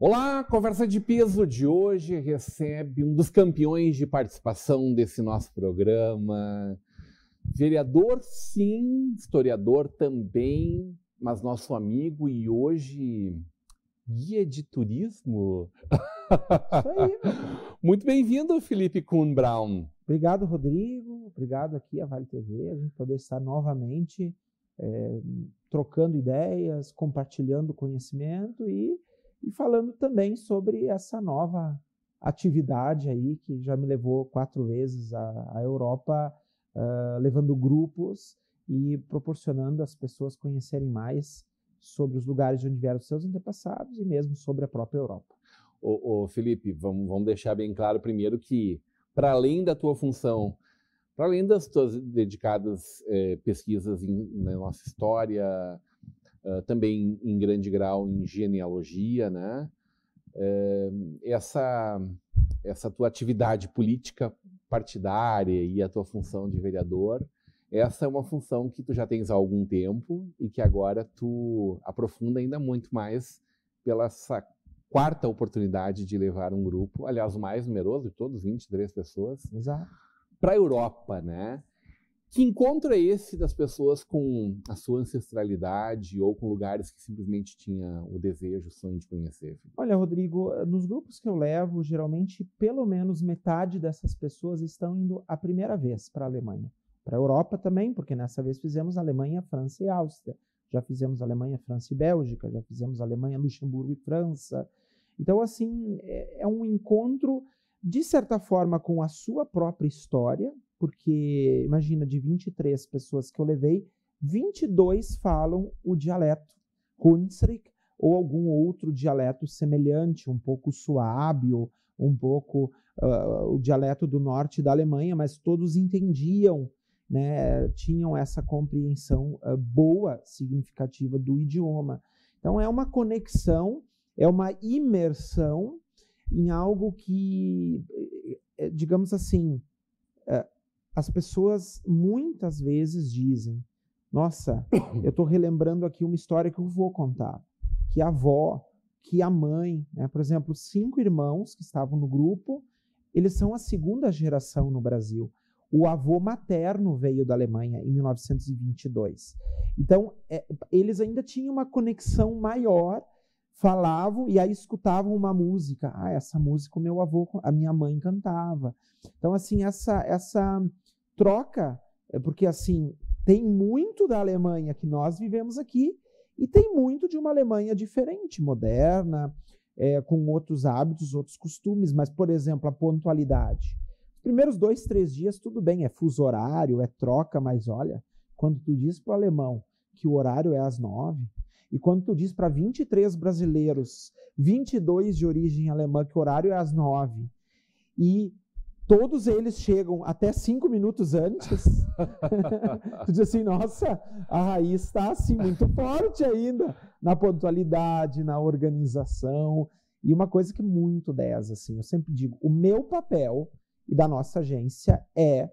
Olá, Conversa de Peso de hoje recebe um dos campeões de participação desse nosso programa. Vereador, sim, historiador também, mas nosso amigo e hoje guia de turismo. Isso aí, meu. Muito bem-vindo, Felipe Kuhn Braun. Obrigado, Rodrigo. Obrigado aqui a Vale TV, a gente poder estar novamente trocando ideias, compartilhando conhecimento e falando também sobre essa nova atividade aí que já me levou 4 vezes à Europa, levando grupos e proporcionando às pessoas conhecerem mais sobre os lugares de onde vieram seus antepassados e mesmo sobre a própria Europa. Ô Felipe, vamos deixar bem claro primeiro que, para além da tua função, para além das tuas dedicadas pesquisas na nossa história, também em grande grau em genealogia, né? Essa tua atividade política partidária e a tua função de vereador, essa é uma função que tu já tens há algum tempo e que agora tu aprofunda ainda muito mais pela essa quarta oportunidade de levar um grupo, aliás, o mais numeroso de todos, 23 pessoas, para a Europa, né? Que encontro é esse das pessoas com a sua ancestralidade ou com lugares que simplesmente tinha o desejo, o sonho de conhecer? Olha, Rodrigo, nos grupos que eu levo, geralmente pelo menos metade dessas pessoas estão indo a primeira vez para a Alemanha. Para a Europa também, porque nessa vez fizemos Alemanha, França e Áustria. Já fizemos Alemanha, França e Bélgica, já fizemos Alemanha, Luxemburgo e França. Então, assim, é um encontro, de certa forma, com a sua própria história, porque, imagina, de 23 pessoas que eu levei, 22 falam o dialeto Hunsrück ou algum outro dialeto semelhante, um pouco suábio, um pouco o dialeto do norte da Alemanha, mas todos entendiam, né, tinham essa compreensão boa, significativa do idioma. Então, é uma conexão, é uma imersão em algo que, digamos assim, as pessoas muitas vezes dizem: nossa, eu estou relembrando aqui uma história que eu vou contar, que a avó, que a mãe, né? Por exemplo, 5 irmãos que estavam no grupo, eles são a 2ª geração no Brasil. O avô materno veio da Alemanha em 1922. Então, eles ainda tinham uma conexão maior, falavam e aí escutavam uma música. Ah, essa música o meu avô, a minha mãe cantava. Então, assim, essa troca, porque assim, tem muito da Alemanha que nós vivemos aqui e tem muito de uma Alemanha diferente, moderna, com outros hábitos, outros costumes, mas, por exemplo, a pontualidade. Os primeiros 2, 3 dias, tudo bem, é fuso horário, é troca, mas olha, quando tu diz para o alemão que o horário é às 9, e quando tu diz para 23 brasileiros, 22 de origem alemã, que o horário é às 9, e todos eles chegam até 5 minutos antes, tu diz assim, nossa, a raiz está assim, muito forte ainda, na pontualidade, na organização, e uma coisa que muito 10, assim, eu sempre digo, o meu papel e da nossa agência é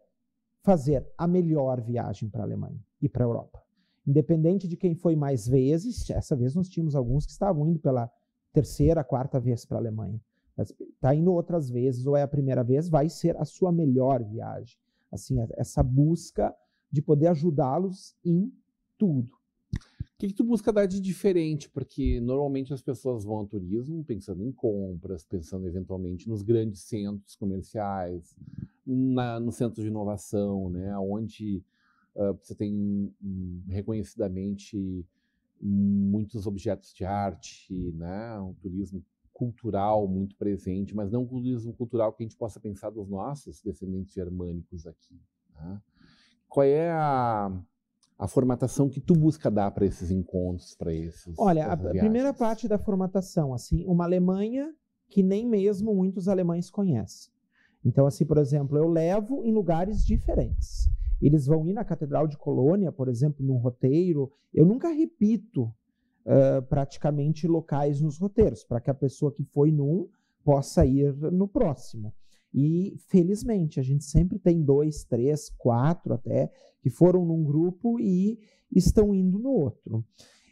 fazer a melhor viagem para a Alemanha e para a Europa. Independente de quem foi mais vezes, essa vez nós tínhamos alguns que estavam indo pela 3ª, 4ª vez para a Alemanha. Está indo outras vezes, ou é a primeira vez, vai ser a sua melhor viagem. Assim, essa busca de poder ajudá-los em tudo. O que tu busca dar de diferente? Porque normalmente as pessoas vão ao turismo pensando em compras, pensando eventualmente nos grandes centros comerciais, no centro de inovação, né, onde você tem reconhecidamente muitos objetos de arte, né, um turismo cultural muito presente, mas não um turismo cultural que a gente possa pensar dos nossos descendentes germânicos aqui, né? Qual é a formatação que tu busca dar para esses encontros, para esses? Olha, a primeira parte da formatação, assim, uma Alemanha que nem mesmo muitos alemães conhecem. Então, assim, por exemplo, eu levo em lugares diferentes. Eles vão ir na Catedral de Colônia, por exemplo, num roteiro. Eu nunca repito praticamente locais nos roteiros, para que a pessoa que foi num possa ir no próximo. E, felizmente, a gente sempre tem 2, 3, 4 até, que foram num grupo e estão indo no outro.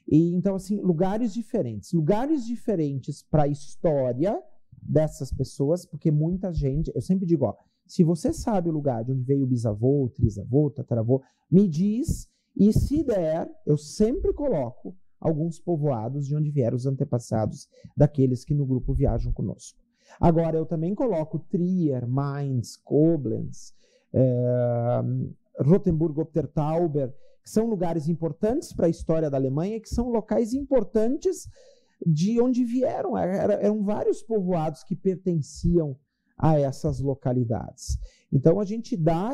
E, então, assim, lugares diferentes para a história dessas pessoas, porque muita gente, eu sempre digo, ó, se você sabe o lugar de onde veio o bisavô, o trisavô, o tataravô, me diz, e se der, eu sempre coloco alguns povoados de onde vieram os antepassados daqueles que no grupo viajam conosco. Agora, eu também coloco Trier, Mainz, Koblenz, Rotenburg, Obtertauber, que são lugares importantes para a história da Alemanha, que são locais importantes de onde vieram. Eram vários povoados que pertenciam a essas localidades. Então, a gente dá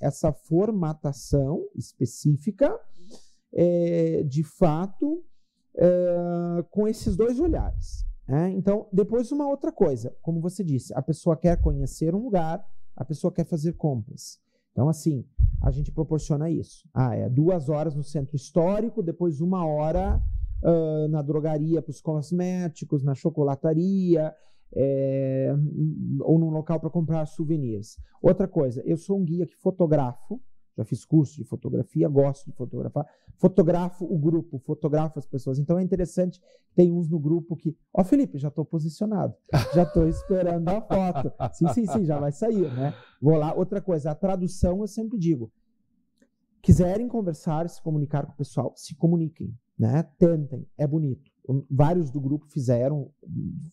essa formatação específica, de fato, com esses dois olhares. Então, depois uma outra coisa, como você disse, a pessoa quer conhecer um lugar, a pessoa quer fazer compras. Então, assim, a gente proporciona isso. 2 horas no centro histórico, depois 1 hora na drogaria para os cosméticos, na chocolataria, ou num local para comprar souvenirs. Outra coisa, eu sou um guia que fotografo, já fiz curso de fotografia, gosto de fotografar, fotografo o grupo, fotografo as pessoas. Então é interessante, tem uns no grupo que, Felipe, já estou posicionado, já estou esperando a foto. Sim, já vai sair, né? Vou lá. Outra coisa, a tradução eu sempre digo, quiserem conversar, se comunicar com o pessoal, se comuniquem, né? Tentem, é bonito. Vários do grupo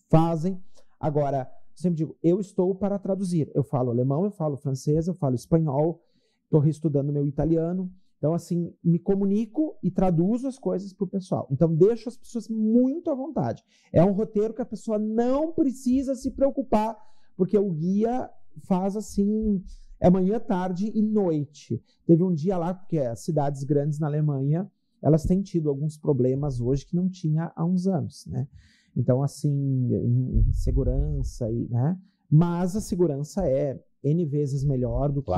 fazem. Agora, sempre digo, eu estou para traduzir. Eu falo alemão, eu falo francês, eu falo espanhol, estou reestudando meu italiano. Então, assim, me comunico e traduzo as coisas para o pessoal. Então, deixo as pessoas muito à vontade. É um roteiro que a pessoa não precisa se preocupar, porque o guia faz, assim, manhã, tarde e noite. Teve um dia lá, porque as cidades grandes na Alemanha, elas têm tido alguns problemas hoje que não tinha há uns anos, né? Então, assim, em segurança, né? Mas a segurança é N vezes melhor do que,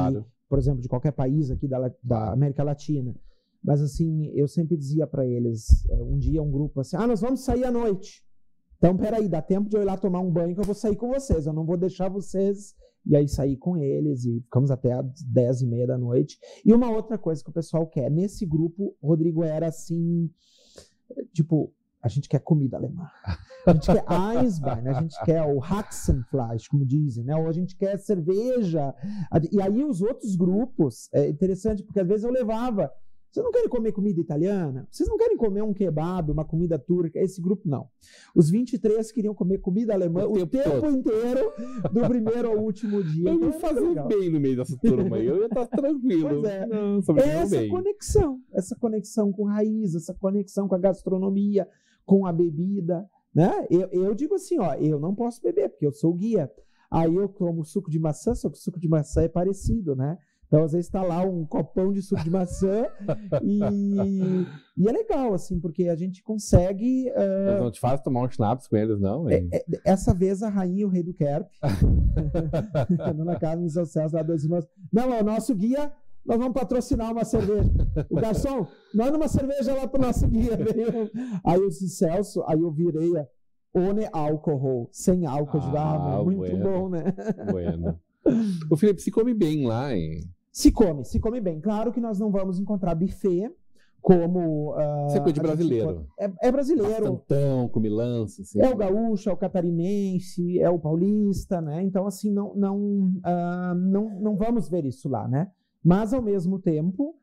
por exemplo, de qualquer país aqui da América Latina. Mas, assim, eu sempre dizia para eles, um dia um grupo assim, nós vamos sair à noite. Então, peraí, dá tempo de eu ir lá tomar um banho que eu vou sair com vocês. Eu não vou deixar vocês... E aí saí com eles e ficamos até às 10h30 da noite. E uma outra coisa que o pessoal quer, nesse grupo, Rodrigo, era assim, tipo, a gente quer comida alemã. A gente quer Eisbein, a gente quer o Haxenfleisch, como dizem, né? Ou a gente quer cerveja. E aí os outros grupos, é interessante, porque às vezes eu levava, vocês não querem comer comida italiana? Vocês não querem comer um kebab, uma comida turca? Esse grupo não. Os 23 queriam comer comida alemã o tempo inteiro, do primeiro ao último dia. Eu ia fazer bem no meio dessa turma aí, eu ia estar tranquilo. Pois essa conexão com raiz, essa conexão com a gastronomia, com a bebida, né? Eu digo assim, eu não posso beber, porque eu sou guia. Aí eu tomo suco de maçã, só que o suco de maçã é parecido, né? Então, às vezes, está lá um copão de suco de maçã e é legal, assim, porque a gente consegue... Mas não te faz tomar um schnapps com eles, não? Essa vez, a rainha e o rei do Kerp, Dona Carmen e seu Celso, lá 2 irmãos, não, é o nosso guia, nós vamos patrocinar uma cerveja. O garçom, manda uma cerveja lá pro nosso guia. Aí o Celso, aí eu virei ohne álcool, sem álcool, muito bueno, bom, né? Bueno. O Felipe, se come bem lá, hein? Se come bem. Claro que nós não vamos encontrar buffet como... Você é coisa de brasileiro. É brasileiro. Bastantão, com milança. Assim. É o gaúcho, é o catarinense, é o paulista, né? Então, assim, não vamos ver isso lá, né? Mas, ao mesmo tempo,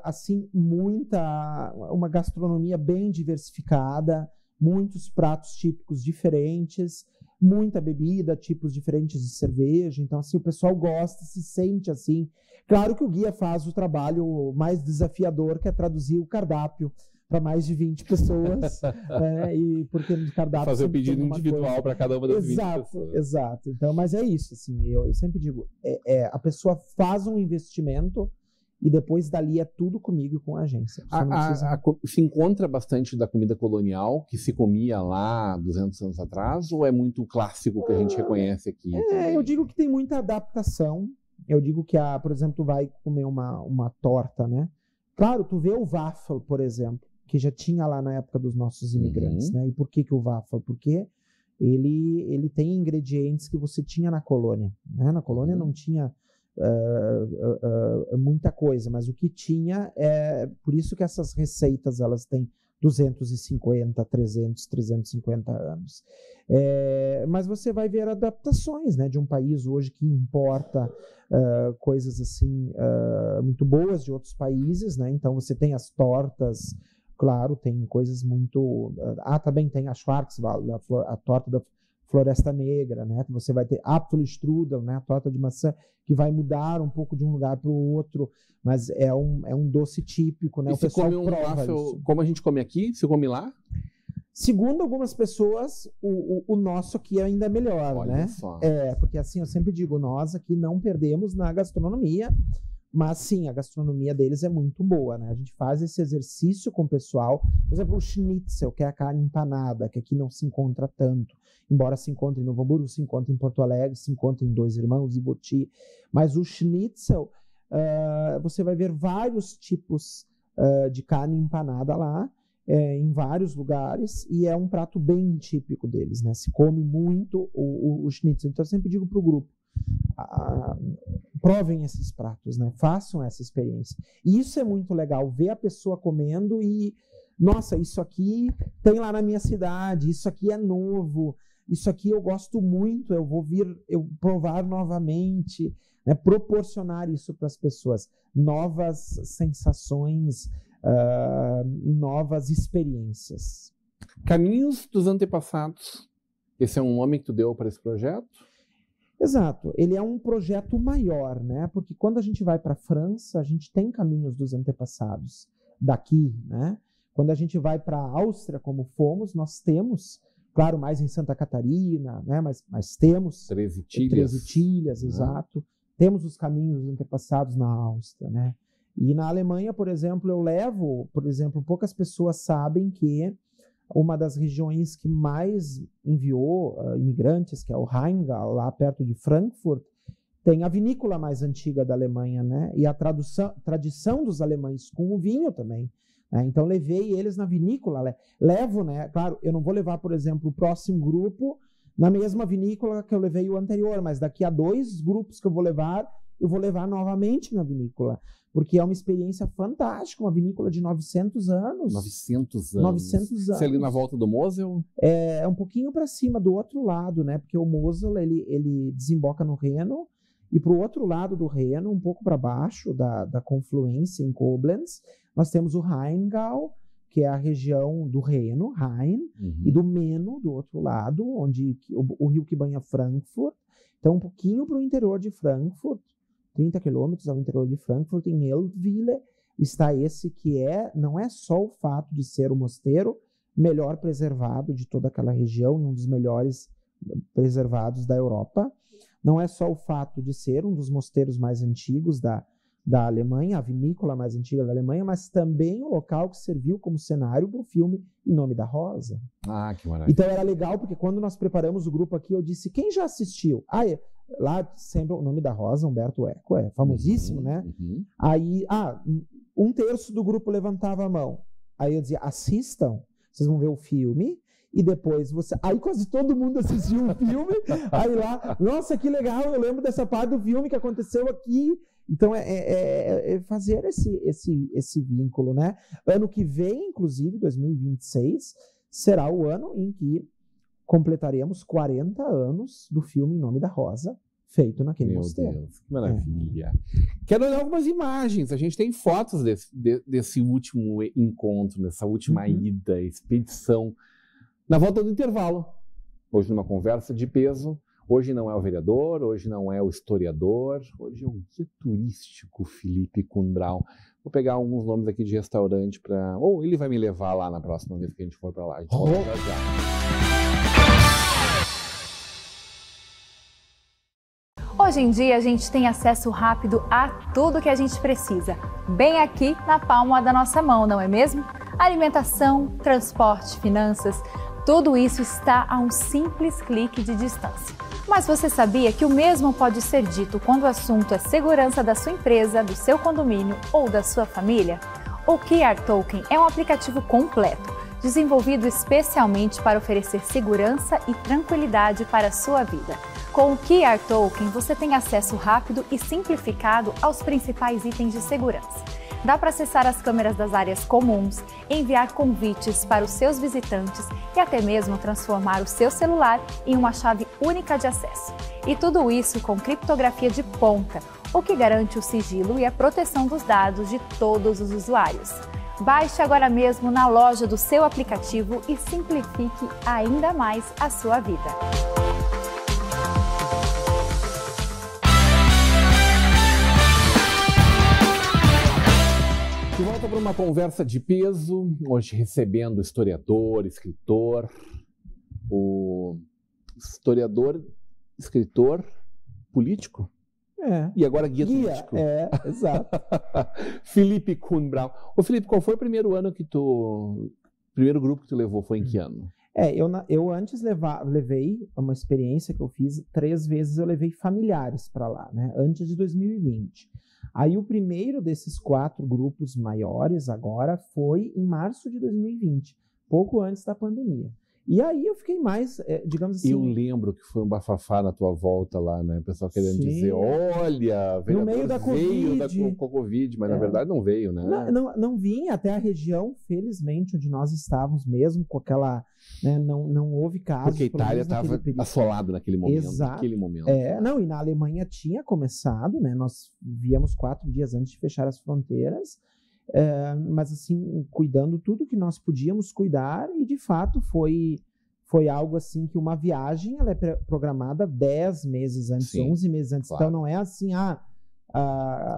assim, uma gastronomia bem diversificada, muitos pratos típicos diferentes, muita bebida, tipos diferentes de cerveja. Então, assim, o pessoal gosta, se sente assim. Claro que o guia faz o trabalho mais desafiador, que é traduzir o cardápio para mais de 20 pessoas. E porque no cardápio... Fazer o pedido individual para cada uma das 20 pessoas. Exato. Então, mas é isso, assim, eu sempre digo, a pessoa faz um investimento e depois dali é tudo comigo e com a agência. Se encontra bastante da comida colonial que se comia lá 200 anos atrás, ou é muito clássico que a gente reconhece aqui? Eu digo que tem muita adaptação. Eu digo que, por exemplo, tu vai comer uma torta, né? Claro, tu vê o waffle, por exemplo, que já tinha lá na época dos nossos imigrantes, né? E por que o waffle? Porque ele tem ingredientes que você tinha na colônia, né? Na colônia não tinha muita coisa, mas o que tinha por isso que essas receitas elas têm 250, 300, 350 anos. Mas você vai ver adaptações, né, de um país hoje que importa coisas assim muito boas de outros países, né? Então você tem as tortas, claro, tem coisas muito... também tem a Schwarzwald, a torta da Floresta Negra, né? Você vai ter Apfelstrudel, né? A torta de maçã, que vai mudar um pouco de um lugar para o outro, mas é um doce típico, né? E o pessoal come prova isso. Como a gente come aqui, se come lá? Segundo algumas pessoas, o nosso aqui ainda é melhor, Olha né? só. Porque assim, eu sempre digo, nós aqui não perdemos na gastronomia, mas sim, a gastronomia deles é muito boa, né? A gente faz esse exercício com o pessoal. Por exemplo, o schnitzel, que é a carne empanada, que aqui não se encontra tanto. Embora se encontre em Novo Hamburgo, se encontre em Porto Alegre, se encontre em Dois Irmãos e Boti. Mas o schnitzel, você vai ver vários tipos de carne empanada lá, em vários lugares, e é um prato bem típico deles, né? Se come muito o schnitzel. Então eu sempre digo para o grupo, provem esses pratos, né? Façam essa experiência. E isso é muito legal, ver a pessoa comendo e, nossa, isso aqui tem lá na minha cidade, isso aqui é novo, isso aqui eu gosto muito, eu vou provar novamente, né? Proporcionar isso para as pessoas, novas sensações, novas experiências. Caminhos dos Antepassados. Esse é um nome que tu deu para esse projeto? Exato, ele é um projeto maior, né? Porque quando a gente vai para a França, a gente tem Caminhos dos Antepassados daqui, né? Quando a gente vai para a Áustria, como fomos, nós temos, claro, mais em Santa Catarina, né? Mas temos 13 Tilhas. 13 Tilhas, exato. Temos os Caminhos dos Antepassados na Áustria, né? E na Alemanha, por exemplo, poucas pessoas sabem que uma das regiões que mais enviou imigrantes, que é o Rheingau, lá perto de Frankfurt, tem a vinícola mais antiga da Alemanha, né? E a tradição dos alemães com o vinho também. Né? Então, levei eles na vinícola. Levo, né? Claro, eu não vou levar, por exemplo, o próximo grupo na mesma vinícola que eu levei o anterior, mas daqui a 2 grupos que eu vou levar novamente na vinícola, porque é uma experiência fantástica, uma vinícola de 900 anos. 900 anos. 900 anos. Você ali na volta do Mosel? É um pouquinho para cima, do outro lado, né? Porque o Mosel, ele desemboca no Reno, e para o outro lado do Reno, um pouco para baixo da confluência em Koblenz, nós temos o Rheingau, que é a região do Reno, Rhein, e do Meno, do outro lado, onde o rio que banha Frankfurt. Então, um pouquinho para o interior de Frankfurt, 30 quilômetros ao interior de Frankfurt, em Eltville, está esse que não é só o fato de ser o mosteiro melhor preservado de toda aquela região, um dos melhores preservados da Europa, não é só o fato de ser um dos mosteiros mais antigos da Alemanha, a vinícola mais antiga da Alemanha, mas também o local que serviu como cenário para o filme Em Nome da Rosa. Ah, que maravilha. Então era legal, porque quando nós preparamos o grupo aqui, eu disse, quem já assistiu? Lá sempre O Nome da Rosa, Umberto Eco, é famosíssimo, né? Aí, 1/3 do grupo levantava a mão. Aí eu dizia, assistam, vocês vão ver o filme, e depois aí quase todo mundo assistiu o filme, aí lá, nossa, que legal, eu lembro dessa parte do filme que aconteceu aqui. Então, é fazer esse vínculo, né? Ano que vem, inclusive, 2026, será o ano em que completaremos 40 anos do filme Em Nome da Rosa, feito naquele mosteiro. Meu Deus, que maravilha. Quero olhar algumas imagens. A gente tem fotos desse último encontro, dessa última ida, expedição. Na volta do intervalo, hoje numa conversa de peso. Hoje não é o vereador, hoje não é o historiador, hoje é o guia turístico Felipe Kundral. Vou pegar alguns nomes aqui de restaurante para... Ou ele vai me levar lá na próxima vez que a gente for para lá. A gente volta já. Hoje em dia a gente tem acesso rápido a tudo que a gente precisa, bem aqui na palma da nossa mão, não é mesmo? Alimentação, transporte, finanças, tudo isso está a um simples clique de distância. Mas você sabia que o mesmo pode ser dito quando o assunto é segurança da sua empresa, do seu condomínio ou da sua família? O QR Token é um aplicativo completo, desenvolvido especialmente para oferecer segurança e tranquilidade para a sua vida. Com o QR Token, você tem acesso rápido e simplificado aos principais itens de segurança. Dá para acessar as câmeras das áreas comuns, enviar convites para os seus visitantes e até mesmo transformar o seu celular em uma chave única de acesso. E tudo isso com criptografia de ponta, o que garante o sigilo e a proteção dos dados de todos os usuários. Baixe agora mesmo na loja do seu aplicativo e simplifique ainda mais a sua vida. De volta para uma conversa de peso, hoje recebendo historiador, escritor, o historiador, escritor, político. E agora guia turístico. Exato. Felipe Kuhn-Braun. Ô Felipe, qual foi o primeiro grupo que tu levou? Foi em que ano? Eu antes levei uma experiência que eu fiz 3 vezes, eu levei familiares para lá, né? Antes de 2020. Aí o primeiro desses 4 grupos maiores agora foi em março de 2020, pouco antes da pandemia. E aí eu fiquei mais, digamos assim... Eu lembro que foi um bafafá na tua volta lá, né? O pessoal querendo dizer, olha, no meio da veio Covid. com a Covid, mas na verdade não veio, né? Não vinha até a região, felizmente, onde nós estávamos mesmo, com aquela... Né, não houve casos... Porque a Itália estava assolada naquele momento. Exato. E na Alemanha tinha começado, né? Nós viemos 4 dias antes de fechar as fronteiras, mas assim, cuidando tudo que nós podíamos cuidar, e de fato foi algo assim que uma viagem ela é programada 10 meses antes, 11 meses antes, claro. Então não é assim,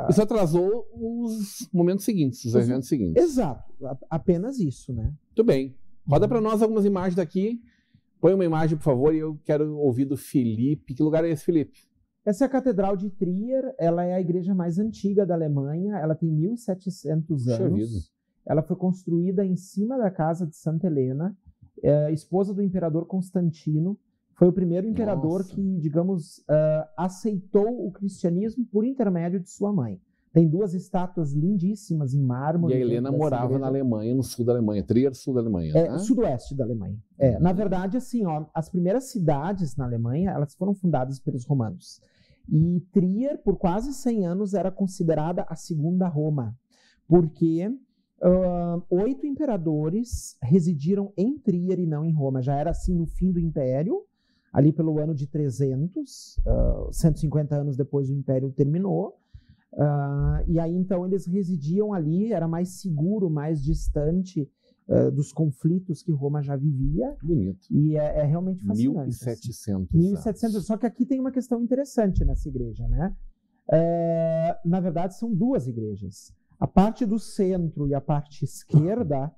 Isso atrasou os momentos seguintes, os eventos seguintes. Exato, apenas isso, né? Muito bem, roda para nós algumas imagens daqui, põe uma imagem por favor, e eu quero ouvir do Felipe. Que lugar é esse, Felipe? Essa é a Catedral de Trier, ela é a igreja mais antiga da Alemanha, ela tem 1.700 anos. Ela foi construída em cima da casa de Santa Helena, esposa do imperador Constantino. Foi o primeiro imperador que, digamos, aceitou o cristianismo por intermédio de sua mãe. Tem 2 estátuas lindíssimas em mármore. E a Helena morava na Alemanha, no sul da Alemanha, Trier, sul da Alemanha. Né? Sudoeste da Alemanha. Na verdade, assim, as primeiras cidades na Alemanha, elas foram fundadas pelos romanos. E Trier, por quase 100 anos, era considerada a segunda Roma, porque 8 imperadores residiram em Trier e não em Roma. Já era assim no fim do Império, ali pelo ano de 300, 150 anos depois o Império terminou. E aí, então, eles residiam ali, era mais seguro, mais distante dos conflitos que Roma já vivia. Bonito. E é realmente fascinante. 1.700 anos. Só que aqui tem uma questão interessante nessa igreja, né? Na verdade, são 2 igrejas. A parte do centro e a parte esquerda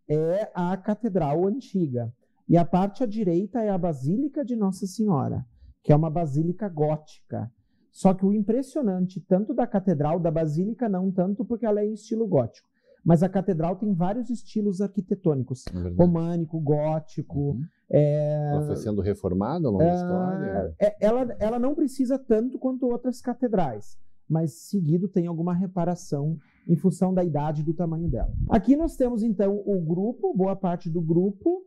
é a catedral antiga. E a parte à direita é a Basílica de Nossa Senhora, que é uma basílica gótica. Só que o impressionante, tanto da catedral, da basílica, não tanto porque ela é em estilo gótico, mas a catedral tem vários estilos arquitetônicos, românico, gótico. Ela foi sendo reformada ao longo da história? Ela não precisa tanto quanto outras catedrais, mas seguido tem alguma reparação em função da idade e do tamanho dela. Aqui nós temos então o grupo, boa parte do grupo,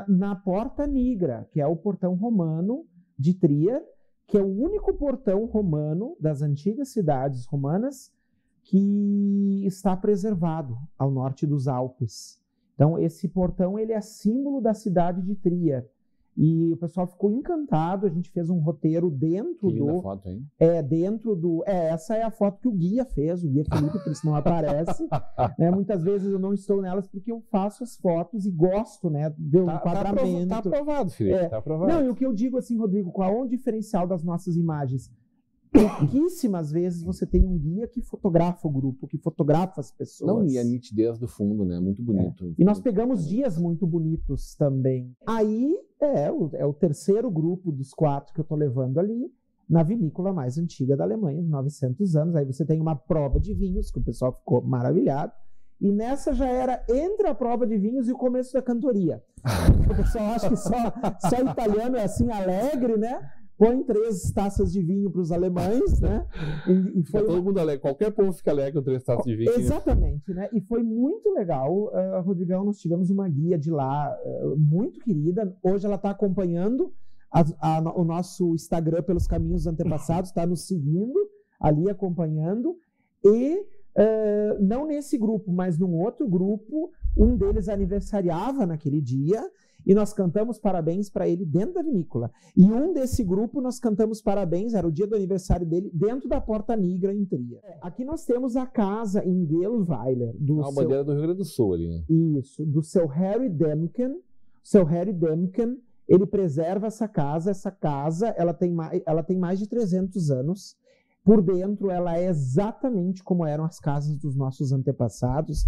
na Porta Nigra, que é o portão romano de Trier, que é o único portão romano das antigas cidades romanas que está preservado ao norte dos Alpes. Então, esse portão ele é símbolo da cidade de Trier. E o pessoal ficou encantado, a gente fez um roteiro dentro do... foto, hein? Essa é a foto que o guia fez, o guia Felipe, por isso não aparece. Né? Muitas vezes eu não estou nelas porque eu faço as fotos e gosto, né, ver o enquadramento. Tá aprovado, Felipe, tá aprovado. Não, e o que eu digo assim, Rodrigo, qual é o diferencial das nossas imagens? Pouquíssimas vezes você tem um guia que fotografa o grupo, que fotografa as pessoas. Não, e a nitidez do fundo, né? Muito bonito. E nós pegamos dias muito bonitos também. Aí é o terceiro grupo dos 4 que eu tô levando ali, na vinícola mais antiga da Alemanha, de 900 anos. Aí você tem uma prova de vinhos, que o pessoal ficou maravilhado. E nessa já era entre a prova de vinhos e o começo da cantoria. O pessoal acha que só italiano é assim alegre, né? Põe 3 taças de vinho para os alemães, né? E foi todo mundo alegre, qualquer povo fica alegre com 3 taças de vinho. Exatamente, né? E foi muito legal, Rodrigão, nós tivemos uma guia de lá muito querida, hoje ela está acompanhando o nosso Instagram pelos caminhos antepassados, está nos seguindo, ali acompanhando, e não nesse grupo, mas num outro grupo, um deles aniversariava naquele dia, e nós cantamos parabéns para ele dentro da vinícola. E um desse grupo nós cantamos parabéns, era o dia do aniversário dele, dentro da Porta Nigra em Trier. Aqui nós temos a casa em Gelweiler. A bandeira do Rio Grande do Sul ali. Isso, do seu Harry Demken. Seu Harry Demken, ele preserva essa casa. Essa casa, ela tem mais de 300 anos. Por dentro, ela é exatamente como eram as casas dos nossos antepassados.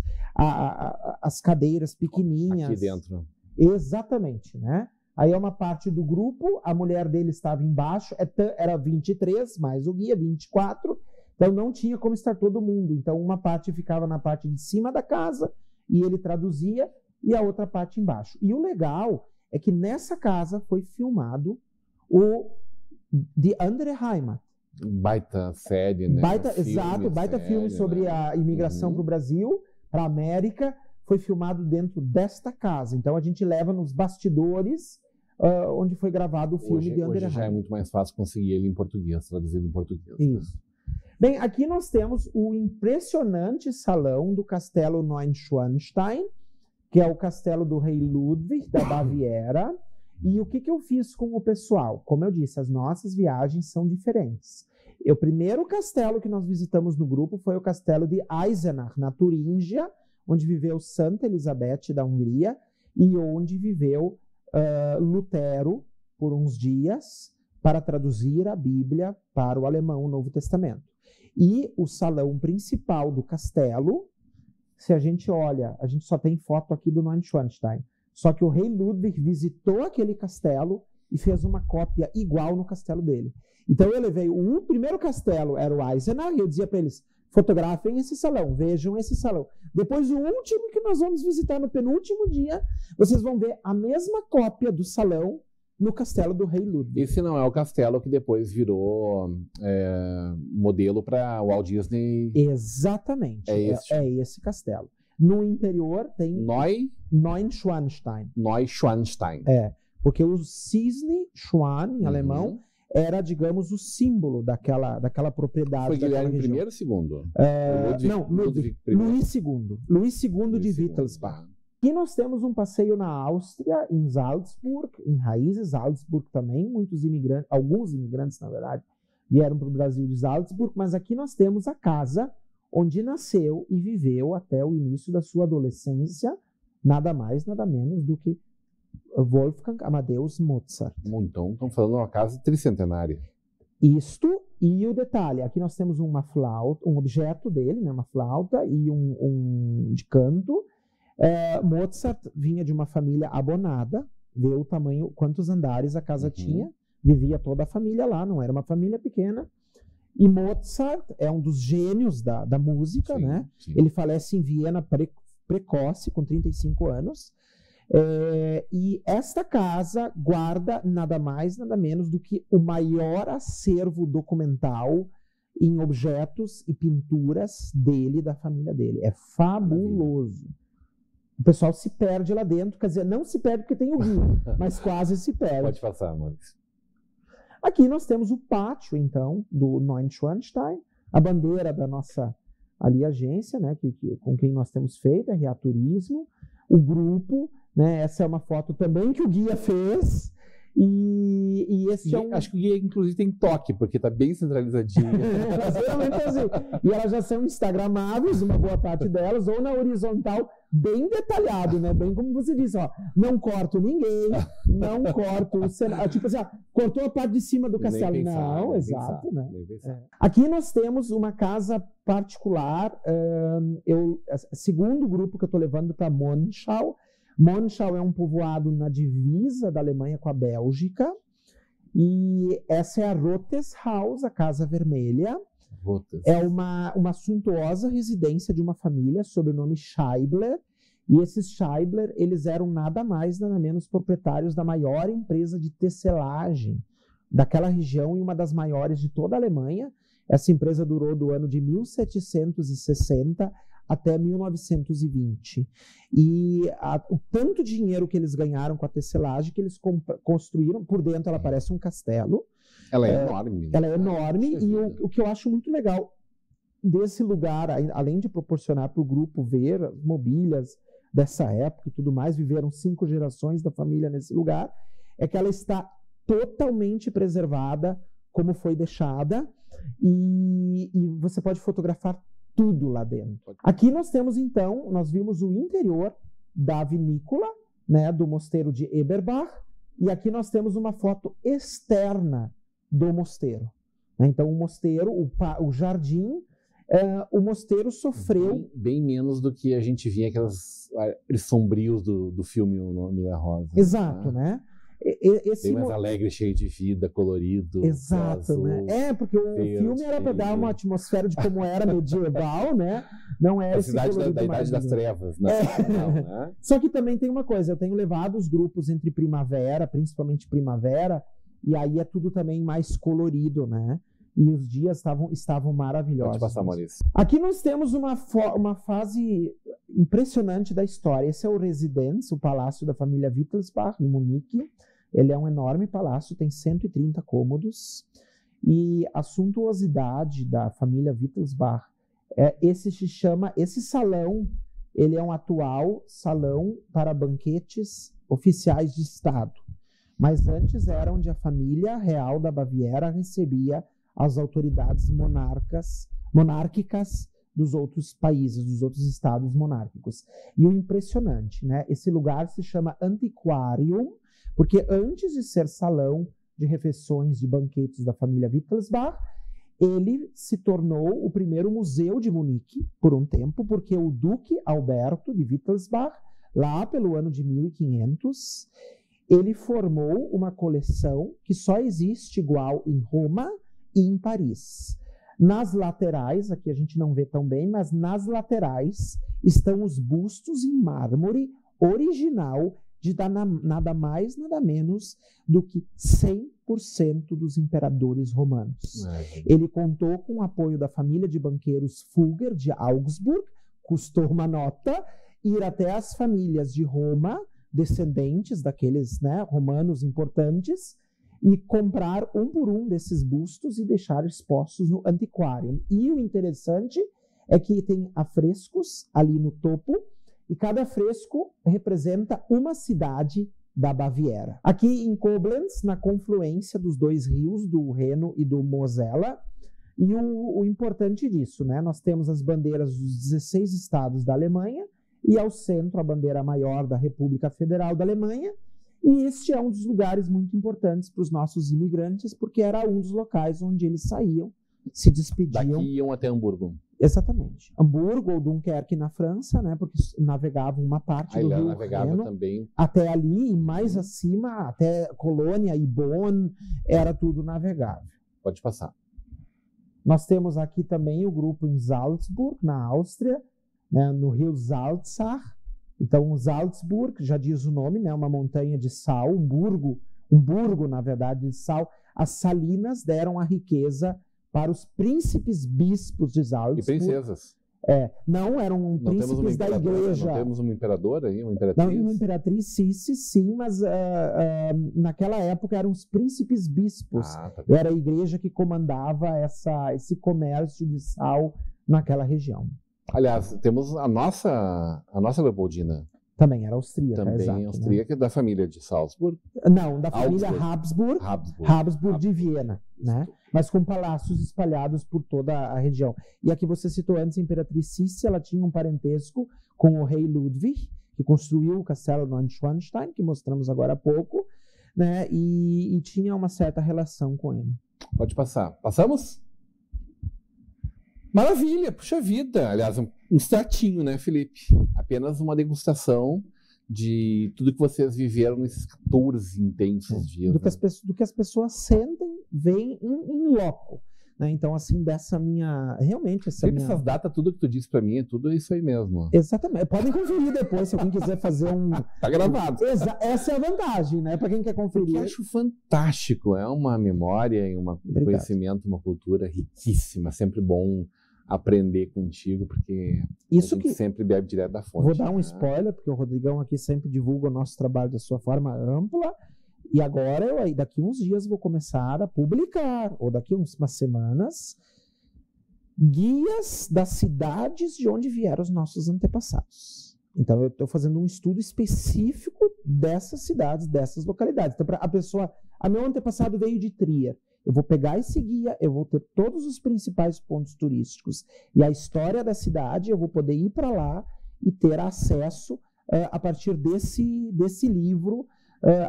As cadeiras pequenininhas. Aqui dentro. Exatamente, né? Aí é uma parte do grupo, a mulher dele estava embaixo, era 23, mais o guia, 24, então não tinha como estar todo mundo. Então uma parte ficava na parte de cima da casa, e ele traduzia, e a outra parte embaixo. E o legal é que nessa casa foi filmado o The Andere Heimat. Baita série, né? Baita filme sobre a imigração para o Brasil, para a América. Foi filmado dentro desta casa. Então a gente leva nos bastidores onde foi gravado o filme de Andere Heimat. Hoje já é muito mais fácil conseguir ele em português, traduzido em português. Isso. Bem, aqui nós temos o impressionante salão do Castelo Neuschwanstein, que é o castelo do rei Ludwig, da Baviera. E o que eu fiz com o pessoal? Como eu disse, as nossas viagens são diferentes. O primeiro castelo que nós visitamos no grupo foi o castelo de Eisenach, na Turíngia, onde viveu Santa Elizabeth da Hungria e onde viveu Lutero por uns dias para traduzir a Bíblia para o alemão, o Novo Testamento. E o salão principal do castelo, se a gente olha, a gente só tem foto aqui do Neuschwanstein, só que o rei Ludwig visitou aquele castelo e fez uma cópia igual no castelo dele. Então eu levei o primeiro castelo, era o Eisenach, e eu dizia para eles, fotografem esse salão, vejam esse salão. Depois, o último que nós vamos visitar no penúltimo dia, vocês vão ver a mesma cópia do salão no castelo do rei Ludwig. Esse não é o castelo que depois virou modelo para o Walt Disney? Exatamente, é esse castelo. No interior tem Neuschwanstein. Neuschwanstein. Porque o cisne, Schwan, em alemão, era, digamos, o símbolo daquela propriedade. Foi Guilherme I ou segundo? Luís II. Luís II de Wittelsbach. Aqui nós temos um passeio na Áustria, em Salzburg, em raízes, Salzburg também, alguns imigrantes, na verdade, vieram para o Brasil de Salzburg, mas aqui nós temos a casa onde nasceu e viveu até o início da sua adolescência, nada mais, nada menos do que Wolfgang Amadeus Mozart. Então, estamos falando de uma casa tricentenária. Isto, e o detalhe, aqui nós temos uma flauta, um objeto dele, né, uma flauta e um de canto. Mozart vinha de uma família abonada, vê o tamanho, quantos andares a casa tinha, vivia toda a família lá, não era uma família pequena. E Mozart é um dos gênios da música, né? Sim. Ele falece em Viena precoce, com 35 anos. E esta casa guarda nada mais, nada menos do que o maior acervo documental em objetos e pinturas dele e da família dele. É fabuloso. O pessoal se perde lá dentro, quer dizer, não se perde porque tem o guia, mas quase se perde. Pode passar, Maurício. Aqui nós temos o pátio, então, do Neuschwanstein, a bandeira da nossa agência, né, com quem nós temos feito, RA Turismo, o grupo, né, essa é uma foto também que o guia fez, e esse é Acho que o guia, inclusive, tem toque, porque está bem centralizadinho. E elas já são instagramáveis, uma boa parte delas, ou na horizontal, bem detalhado, né? Bem como você disse, ó, não corto ninguém, não corto o cenário. Tipo assim, ó, cortou a parte de cima do castelo. Pensar, não, exato, né? Aqui nós temos uma casa particular, segundo grupo que eu estou levando para Monschau. Monschau é um povoado na divisa da Alemanha com a Bélgica, e essa é a Roteshaus, a Casa Vermelha. É uma suntuosa residência de uma família sob o nome Scheibler, e esses Scheibler, eles eram nada mais, nada menos proprietários da maior empresa de tecelagem daquela região e uma das maiores de toda a Alemanha. Essa empresa durou do ano de 1760 até 1920. E o tanto dinheiro que eles ganharam com a tecelagem, que eles construíram, por dentro ela parece um castelo. Ela é enorme. Ela é enorme, e o que eu acho muito legal desse lugar, além de proporcionar para o grupo ver as mobílias dessa época e tudo mais, viveram 5 gerações da família nesse lugar, é que ela está totalmente preservada como foi deixada, e você pode fotografar tudo lá dentro. Aqui nós temos, então, nós vimos o interior da vinícola, né, do mosteiro de Eberbach, e aqui nós temos uma foto externa do mosteiro. Então, o mosteiro, o jardim, o mosteiro sofreu... Bem menos do que a gente via aqueles sombrios do filme O Nome da Rosa. Exato, né? Bem mais alegre, cheio de vida, colorido. Exato, azul, né? Porque o filme era para dar uma atmosfera de como era medieval, né? Não era esse colorido da Idade das Trevas, né? Só que também tem uma coisa, eu tenho levado os grupos entre primavera, principalmente primavera, e aí é tudo também mais colorido, né? E os dias estavam maravilhosos. Pode passar, Maurício. Aqui nós temos uma fase impressionante da história. Esse é o Residenz, o palácio da família Wittelsbach, em Munique. Ele é um enorme palácio, tem 130 cômodos. E a suntuosidade da família Wittelsbach, esse salão, ele é um atual salão para banquetes oficiais de Estado. Mas antes era onde a família real da Baviera recebia as autoridades monárquicas dos outros países, dos outros estados monárquicos. E o impressionante, né? Esse lugar se chama Antiquarium, porque antes de ser salão de refeições, de banquetes da família Wittelsbach, ele se tornou o primeiro museu de Munique por um tempo, porque o Duque Alberto de Wittelsbach, lá pelo ano de 1500, ele formou uma coleção que só existe igual em Roma e em Paris. Nas laterais, aqui a gente não vê tão bem, mas nas laterais estão os bustos em mármore original de nada mais, nada menos do que 100% dos imperadores romanos. Ele contou com o apoio da família de banqueiros Fugger de Augsburg, custou uma nota, ir até as famílias de Roma, descendentes daqueles, né, romanos importantes, e comprar um por um desses bustos e deixar expostos no antiquário. E o interessante é que tem afrescos ali no topo, e cada fresco representa uma cidade da Baviera. Aqui em Koblenz, na confluência dos dois rios, do Reno e do Mosela, e o importante disso, né? Nós temos as bandeiras dos 16 estados da Alemanha, e ao centro a bandeira maior da República Federal da Alemanha. E este é um dos lugares muito importantes para os nossos imigrantes, porque era um dos locais onde eles saíam, se despediam. Daqui iam até Hamburgo. Exatamente. Hamburgo ou Dunkerque na França, né, porque navegavam uma parte do Rio Reno também. Até ali, e mais acima, até Colônia e Bonn, era tudo navegável. Pode passar. Nós temos aqui também o grupo em Salzburg, na Áustria, né, no rio Salzach. Então, Salzburg, já diz o nome, né, uma montanha de sal, um burgo, na verdade, de sal. As salinas deram a riqueza para os príncipes bispos de Salzburg. E princesas. Não, eram príncipes da igreja. Não temos uma imperadora aí, uma imperatriz? Não, uma imperatriz, sim, mas naquela época eram os príncipes bispos. Era a igreja que comandava esse comércio de sal naquela região. Aliás, temos a nossa Leopoldina. Também era austríaca, também exato, austríaca, né? Da família de Salzburg. Não, da família Habsburg de Viena, né? Mas com palácios espalhados por toda a região. E a que você citou antes, a Imperatriz Cícia, ela tinha um parentesco com o rei Ludwig, que construiu o castelo Neuschwanstein, que mostramos agora há pouco, né? E tinha uma certa relação com ele. Pode passar. Passamos? Maravilha, puxa vida. Aliás, um startinho, né, Felipe? Apenas uma degustação de tudo que vocês viveram nesses 14 intensos dias. Do que as pessoas sentem, veem em loco. Né? Então, assim, dessa minha... Realmente, essas datas, tudo que tu disse pra mim, é tudo isso aí mesmo. Exatamente. Podem conferir depois, se alguém quiser fazer um... Tá gravado. Essa é a vantagem, né? Pra quem quer conferir. Eu acho fantástico. É uma memória e um conhecimento, uma cultura riquíssima. Sempre bom aprender contigo, porque Isso a gente sempre bebe direto da fonte. Vou dar um spoiler, porque o Rodrigão aqui sempre divulga o nosso trabalho da sua forma ampla, e agora eu daqui uns dias vou começar a publicar, ou daqui umas semanas, guias das cidades de onde vieram os nossos antepassados. Então eu estou fazendo um estudo específico dessas cidades, dessas localidades. Então meu antepassado veio de Trier. Eu vou pegar esse guia, eu vou ter todos os principais pontos turísticos e a história da cidade, eu vou poder ir para lá e ter acesso a partir desse livro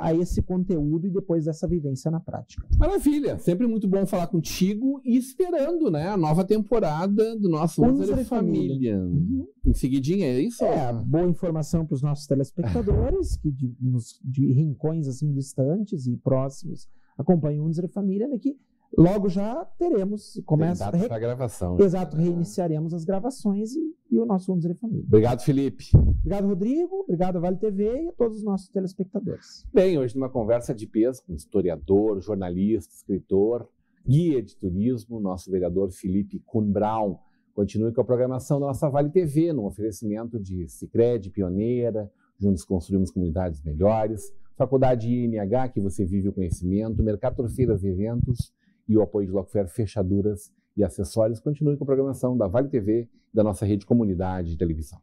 a esse conteúdo e depois dessa vivência na prática. Maravilha! Sempre muito bom falar contigo e esperando, né, a nova temporada do nosso Unser e Família. Em seguidinha, é isso? Boa informação para os nossos telespectadores que de rincões assim distantes e próximos acompanham o Unser e Família, né, que logo já teremos, a gravação. Exato, reiniciaremos as gravações e o nosso Unser e Família. Obrigado, Felipe. Obrigado, Rodrigo. Obrigado, Vale TV e a todos os nossos telespectadores. Bem, hoje numa conversa de peso com historiador, jornalista, escritor, guia de turismo, nosso vereador Felipe Kuhn Braun. Continue com a programação da nossa Vale TV, no oferecimento de Sicredi, Pioneira, juntos construímos comunidades melhores, Faculdade INH, que você vive o conhecimento, Mercator Feiras e Eventos e o apoio de Locfer Fechaduras e Acessórios. Continue com a programação da Vale TV e da nossa rede Comunidade de Televisão.